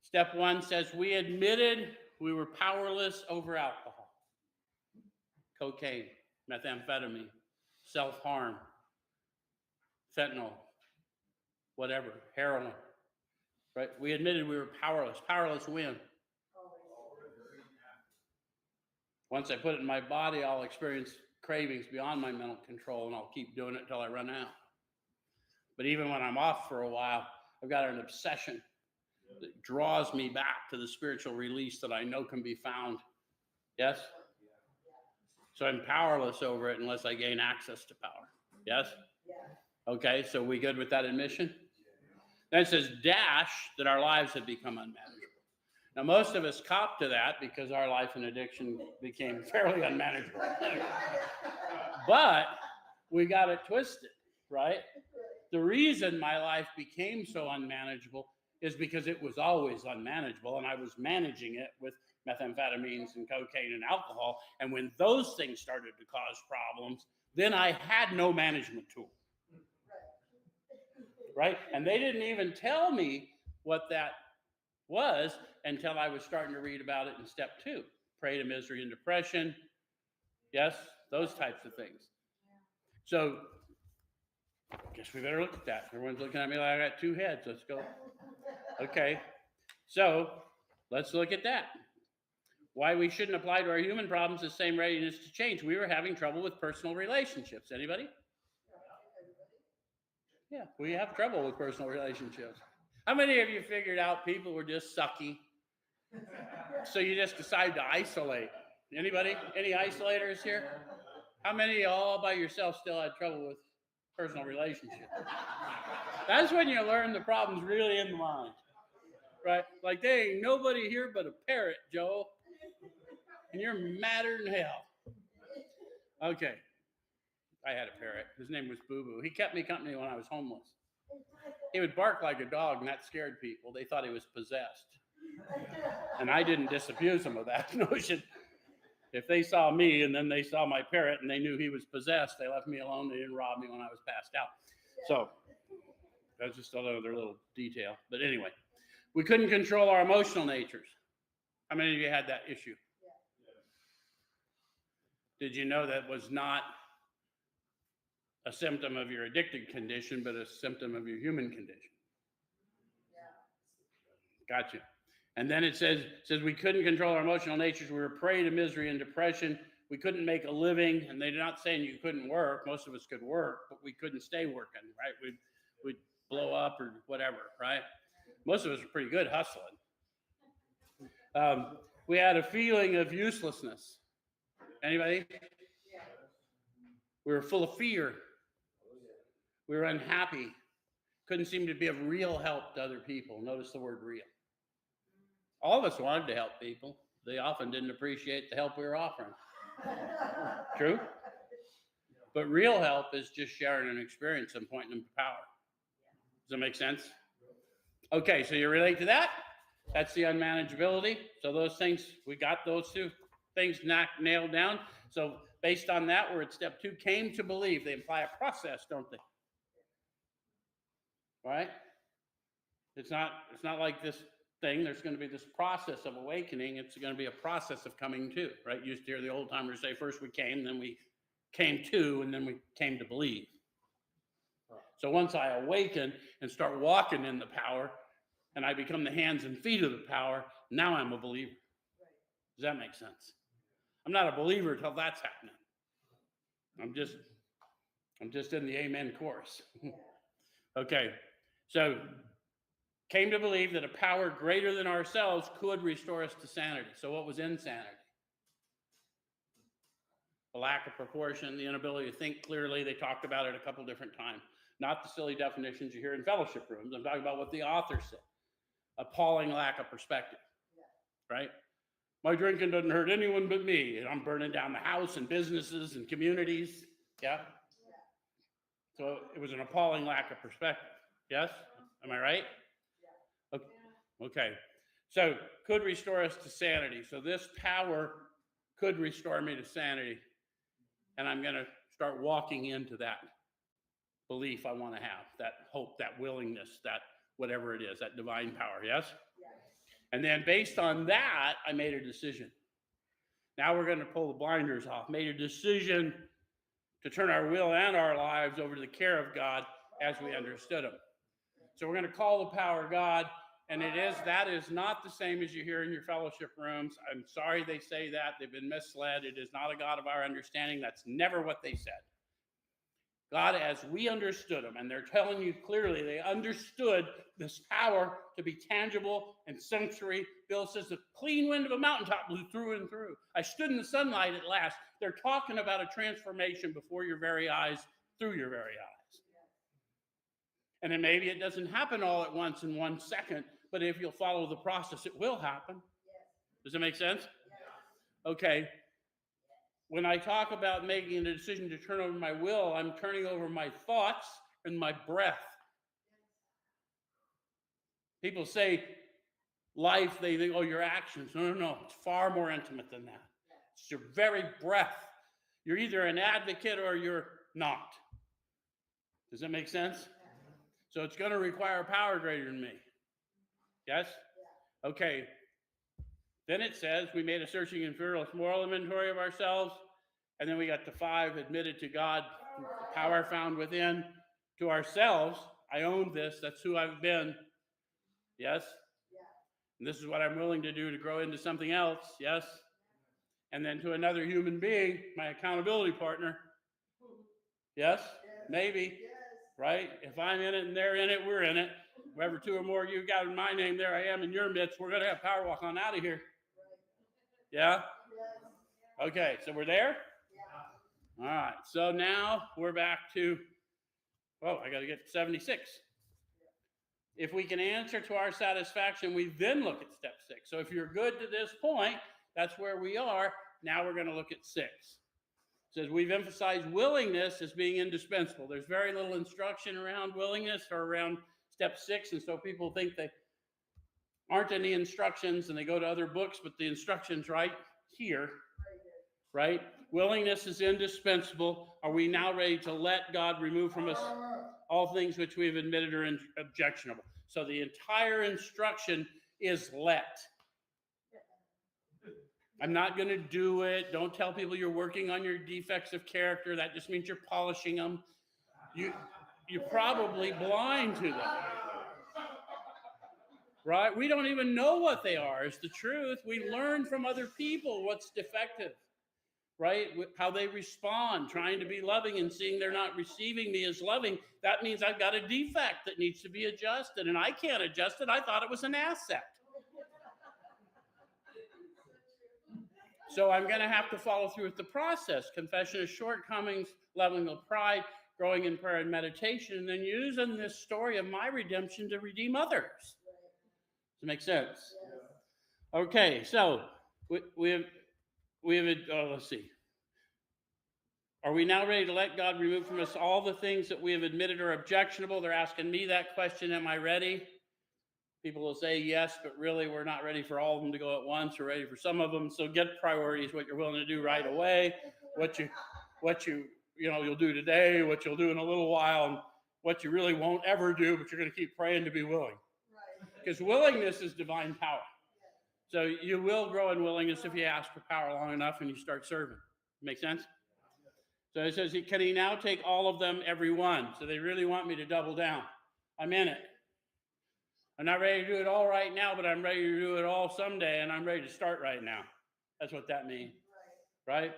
Step 1 says, we admitted we were powerless over alcohol, cocaine, methamphetamine, self-harm, fentanyl, whatever, heroin, right? We admitted we were powerless. Powerless when? Once I put it in my body, I'll experience cravings beyond my mental control, and I'll keep doing it until I run out. But even when I'm off for a while, I've got an obsession that draws me back to the spiritual release that I know can be found. Yes? So I'm powerless over it unless I gain access to power. Yes? Okay, so we good with that admission? Then it says, dash, that our lives have become unmanageable. Now, most of us cop to that because our life in addiction became fairly unmanageable. But we got it twisted, right? The reason my life became so unmanageable is because it was always unmanageable, and I was managing it with methamphetamines and cocaine and alcohol. And when those things started to cause problems, then I had no management tool. Right? And they didn't even tell me what that was until I was starting to read about it in step 2. Prey to misery and depression. Yes, those types of things. So I guess we better look at that. Everyone's looking at me like I got 2 heads. Let's go. Okay. So let's look at that. Why we shouldn't apply to our human problems the same readiness to change. We were having trouble with personal relationships. Anybody? Yeah, we have trouble with personal relationships. How many of you figured out people were just sucky? So you just decide to isolate? Anybody? Any isolators here? How many all by yourself still had trouble with personal relationships? That's when you learn the problem's really in the mind. Right? Like, there ain't nobody here but a parrot, Joe. And you're madder than hell. Okay. I had a parrot. His name was Boo Boo. He kept me company when I was homeless. He would bark like a dog, and that scared people. They thought he was possessed. And I didn't disabuse them of that notion. If they saw me and then they saw my parrot and they knew he was possessed, they left me alone. They didn't rob me when I was passed out. So that's just another little detail. But anyway, we couldn't control our emotional natures. How many of you had that issue? Did you know that was not a symptom of your addicted condition, but a symptom of your human condition? Gotcha. And then it says we couldn't control our emotional natures. We were prey to misery and depression. We couldn't make a living. And they're not saying you couldn't work. Most of us could work, but we couldn't stay working, right? We'd blow up or whatever, right? Most of us are pretty good hustling. We had a feeling of uselessness. Anybody? We were full of fear. We were unhappy. Couldn't seem to be of real help to other people. Notice the word real. All of us wanted to help people. They often didn't appreciate the help we were offering. True? But real help is just sharing an experience and pointing them to power. Does that make sense? Okay, so you relate to that? That's the unmanageability. So those things, we got those two things nailed down. So based on that, we're at step 2, came to believe. They imply a process, don't they? Right? It's not like this thing. There's going to be this process of awakening. It's going to be a process of coming to, right? You used to hear the old timers say, first we came, then we came to, and then we came to believe. So once I awaken and start walking in the power, and I become the hands and feet of the power, now I'm a believer. Does that make sense? I'm not a believer until that's happening. I'm just in the amen chorus. Okay, so came to believe that a power greater than ourselves could restore us to sanity. So what was insanity? The lack of proportion, the inability to think clearly. They talked about it a couple different times. Not the silly definitions you hear in fellowship rooms. I'm talking about what the author said. Appalling lack of perspective, right? My drinking doesn't hurt anyone but me, and I'm burning down the house and businesses and communities. Yeah? So it was an appalling lack of perspective. Yes? Am I right? Okay. So could restore us to sanity. So this power could restore me to sanity. And I'm going to start walking into that belief I want to have, that hope, that willingness, that whatever it is, that divine power. Yes? And then based on that, I made a decision. Now we're going to pull the blinders off. Made a decision to turn our will and our lives over to the care of God as we understood him. So we're going to call the power God, and that is not the same as you hear in your fellowship rooms. I'm sorry they say that. They've been misled. It is not a God of our understanding. That's never what they said. God as we understood him, and they're telling you clearly they understood this power to be tangible and sensory. Bill says the clean wind of a mountaintop blew through and through. I stood in the sunlight at last. They're talking about a transformation before your very eyes, through your very eyes. And then maybe it doesn't happen all at once in 1 second, but if you'll follow the process, it will happen. Does that make sense? Okay. When I talk about making a decision to turn over my will, I'm turning over my thoughts and my breath. People say life, they think, oh, your actions. No. It's far more intimate than that. It's your very breath. You're either an advocate or you're not. Does that make sense? So it's going to require power greater than me. Yes? Okay. Then it says we made a searching and fearless moral inventory of ourselves. And then we got to 5, admitted to God, the power found within. To ourselves, I own this. That's who I've been. Yes? And this is what I'm willing to do to grow into something else. Yes? And then to another human being, my accountability partner. Yes? Maybe. Right? If I'm in it and they're in it, we're in it. Whoever 2 or more you got in my name, there I am in your midst. We're going to have power walk on out of here. Yeah? Okay, so we're there? All right, so now we're back to, I got to get to 76. If we can answer to our satisfaction, we then look at step 6. So if you're good to this point, that's where we are. Now we're going to look at 6. It says we've emphasized willingness as being indispensable. There's very little instruction around willingness or around step 6, and so people think there aren't any instructions and they go to other books, but the instruction's right here, right? Willingness is indispensable. Are we now ready to let God remove from us all things which we've admitted are objectionable? So the entire instruction is let. I'm not going to do it. Don't tell people you're working on your defects of character. That just means you're polishing them. You're probably blind to them. Right? We don't even know what they are. It's the truth. We learn from other people what's defective. Right? How they respond, trying to be loving and seeing they're not receiving me as loving. That means I've got a defect that needs to be adjusted, and I can't adjust it. I thought it was an asset. So I'm going to have to follow through with the process. Confession of shortcomings, leveling of pride, growing in prayer and meditation, and then using this story of my redemption to redeem others. Does it make sense? Okay, so we have let's see. Are we now ready to let God remove from us all the things that we have admitted are objectionable? They're asking me that question. Am I ready? People will say yes, but really we're not ready for all of them to go at once. We're ready for some of them. So get priorities, what you're willing to do right away, what you'll do today, what you'll do in a little while, and what you really won't ever do, but you're going to keep praying to be willing. Because willingness is divine power. So you will grow in willingness if you ask for power long enough and you start serving. Make sense? So it says, can he now take all of them, every one? So they really want me to double down. I'm in it. I'm not ready to do it all right now, but I'm ready to do it all someday, and I'm ready to start right now. That's what that means. Right?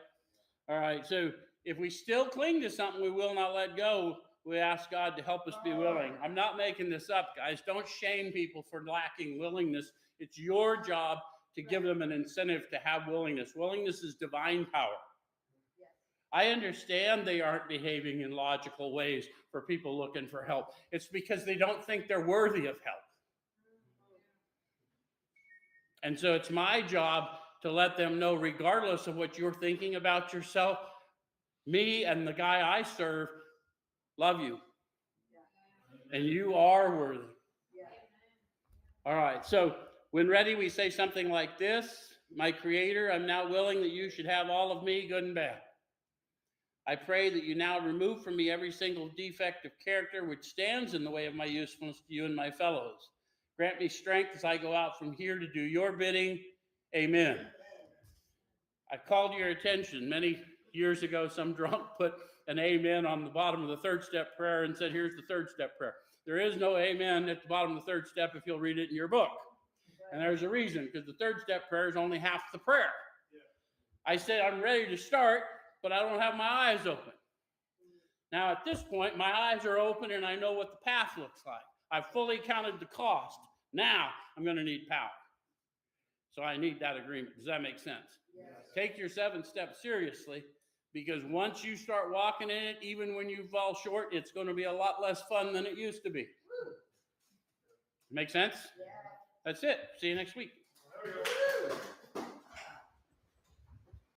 All right. So if we still cling to something we will not let go, we ask God to help us be willing. I'm not making this up, guys. Don't shame people for lacking willingness. It's your job to give them an incentive to have willingness. Willingness is divine power. I understand they aren't behaving in logical ways for people looking for help. It's because they don't think they're worthy of help. And so it's my job to let them know, regardless of what you're thinking about yourself, me and the guy I serve love you. And you are worthy. All right. So when ready, we say something like this. My Creator, I'm now willing that you should have all of me, good and bad. I pray that you now remove from me every single defect of character which stands in the way of my usefulness to you and my fellows. Grant me strength as I go out from here to do your bidding. Amen. I called your attention many years ago. Some drunk put an amen on the bottom of the third step prayer and said, here's the third step prayer. There is no amen at the bottom of the third step if you'll read it in your book. And there's a reason, because the third step prayer is only half the prayer. I said, I'm ready to start, but I don't have my eyes open. Now, at this point, my eyes are open and I know what the path looks like. I've fully counted the cost. Now, I'm going to need power. So I need that agreement. Does that make sense? Yes. Take your 7 steps seriously, because once you start walking in it, even when you fall short, it's going to be a lot less fun than it used to be. Make sense? Yeah. That's it. See you next week.